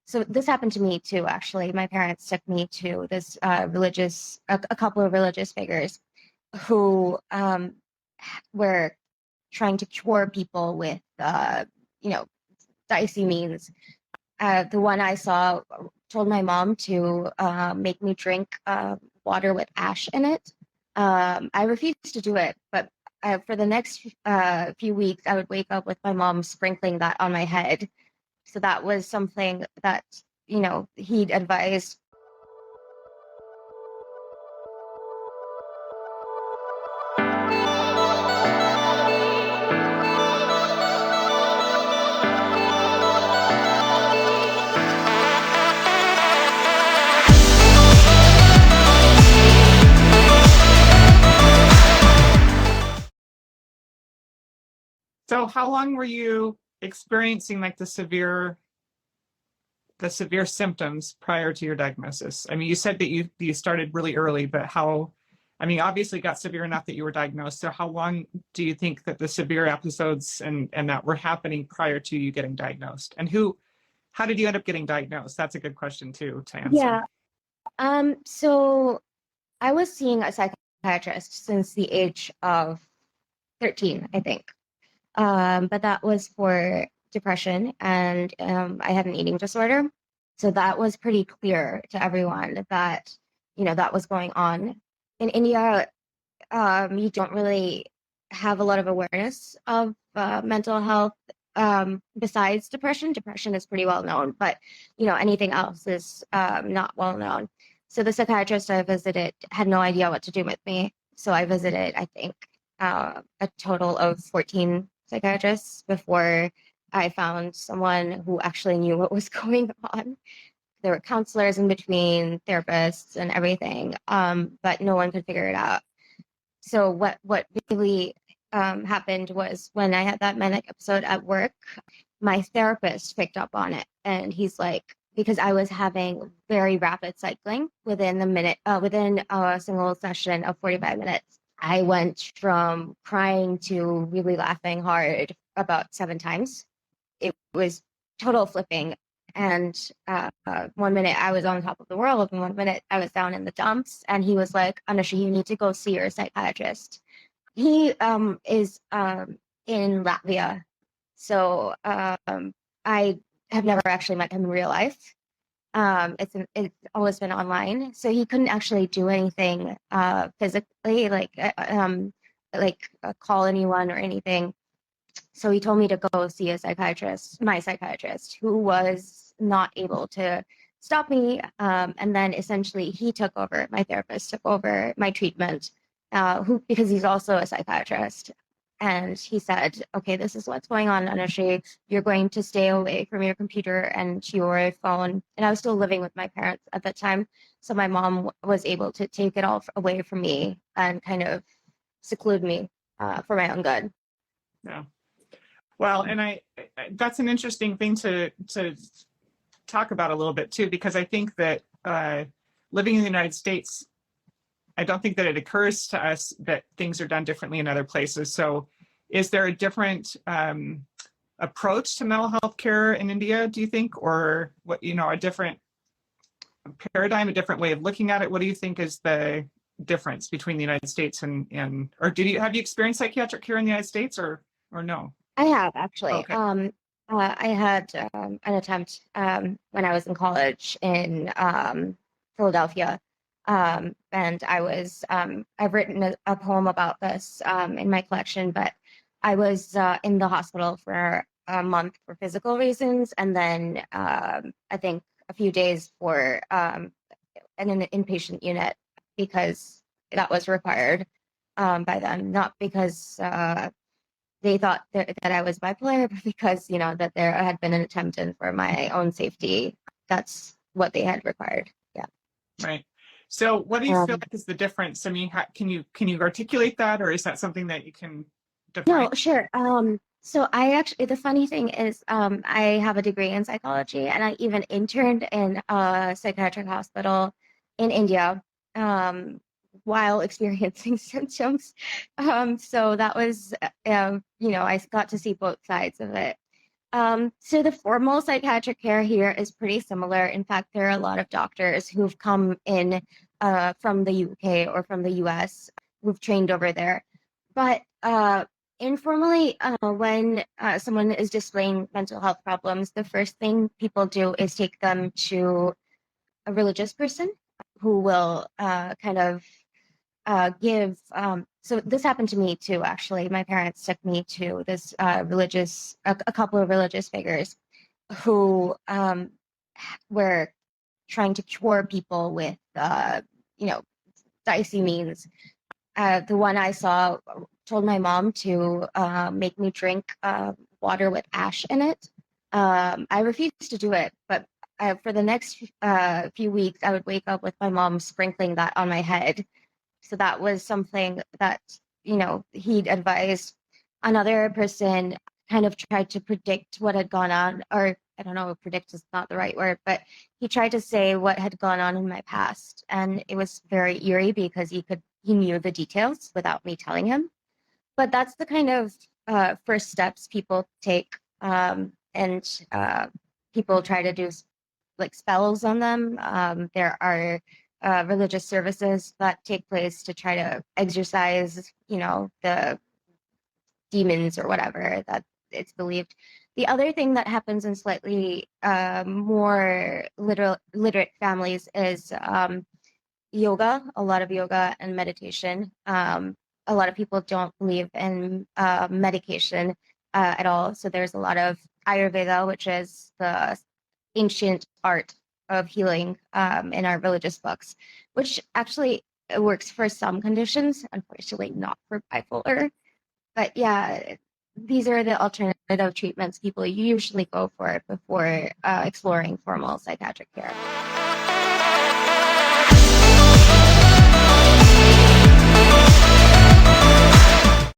So this happened to me too, actually. My parents took me to this a couple of religious figures who were trying to cure people with, you know, dicey means. The one I saw told my mom to make me drink water with ash in it. I refused to do it, but for the next few weeks, I would wake up with my mom sprinkling that on my head. So that was something that, he'd advised. So how long were you experiencing like the severe symptoms prior to your diagnosis? I mean, you said that you started really early, but I mean, obviously it got severe enough that you were diagnosed. So how long do you think that the severe episodes and that were happening prior to you getting diagnosed? And how did you end up getting diagnosed? That's a good question too to answer. Yeah. So I was seeing a psychiatrist since the age of 13, I think. But that was for depression, and I had an eating disorder. So that was pretty clear to everyone that, that was going on. In India, you don't really have a lot of awareness of mental health besides depression. Depression is pretty well known, but, anything else is not well known. So the psychiatrist I visited had no idea what to do with me. So I visited, I think, a total of 14 psychiatrists before I found someone who actually knew what was going on. There were counselors in between, therapists, and everything, but no one could figure it out. So what really happened was when I had that manic episode at work, my therapist picked up on it, and he's like, because I was having very rapid cycling within a single session of 45 minutes. I went from crying to really laughing hard about 7 times. It was total flipping. And 1 minute I was on top of the world, and 1 minute I was down in the dumps. And he was like, Anushri, you need to go see your psychiatrist. He is in Latvia. So I have never actually met him in real life. It's always been online, so he couldn't actually do anything physically, like call anyone or anything. So he told me to go see my psychiatrist, who was not able to stop me. And then essentially he took over, my therapist took over my treatment, because he's also a psychiatrist. And he said, okay, this is what's going on, Anushri. You're going to stay away from your computer and your phone. And I was still living with my parents at that time. So my mom was able to take it all away from me and kind of seclude me for my own good. Yeah. Well, and that's an interesting thing to talk about a little bit too, because I think that living in the United States, I don't think that it occurs to us that things are done differently in other places. So is there a different approach to mental health care in India, do you think? Or what, a different paradigm, a different way of looking at it? What do you think is the difference between the United States and or have you experienced psychiatric care in the United States or no? I have actually. Okay. I had an attempt when I was in college in Philadelphia. And I've written a poem about this in my collection, but I was in the hospital for a month for physical reasons, and then I think a few days for in an inpatient unit because that was required by them, not because they thought that I was bipolar, but because, that there had been an attempt, and for my own safety, that's what they had required. Yeah. Right. So what do you feel like is the difference? I mean, can you articulate that, or is that something that you can define? No, sure. So the funny thing is, I have a degree in psychology, and I even interned in a psychiatric hospital in India, while experiencing symptoms. So that was, I got to see both sides of it. So the formal psychiatric care here is pretty similar. In fact, there are a lot of doctors who've come in from the UK or from the US who've trained over there. But informally, when someone is displaying mental health problems, the first thing people do is take them to a religious person who will kind of give so this happened to me too, actually. My parents took me to this a couple of religious figures who were trying to cure people with you know, dicey means. The one I saw told my mom to make me drink water with ash in it. I refused to do it, but for the next few weeks, I would wake up with my mom sprinkling that on my head. So that was something that, you know, he'd advised. Another person kind of tried to predict what had gone on, or I don't know, predict is not the right word, but he tried to say what had gone on in my past. And it was very eerie because he knew the details without me telling him. But that's the kind of first steps people take. And people try to do like spells on them. There are religious services that take place to try to exorcise, you know, the demons or whatever that it's believed. The other thing that happens in slightly more literate families is yoga, a lot of yoga and meditation. A lot of people don't believe in medication at all. So there's a lot of Ayurveda, which is the ancient art of healing in our religious books, which actually works for some conditions, unfortunately not for bipolar. But yeah, these are the alternative treatments people usually go for before exploring formal psychiatric care.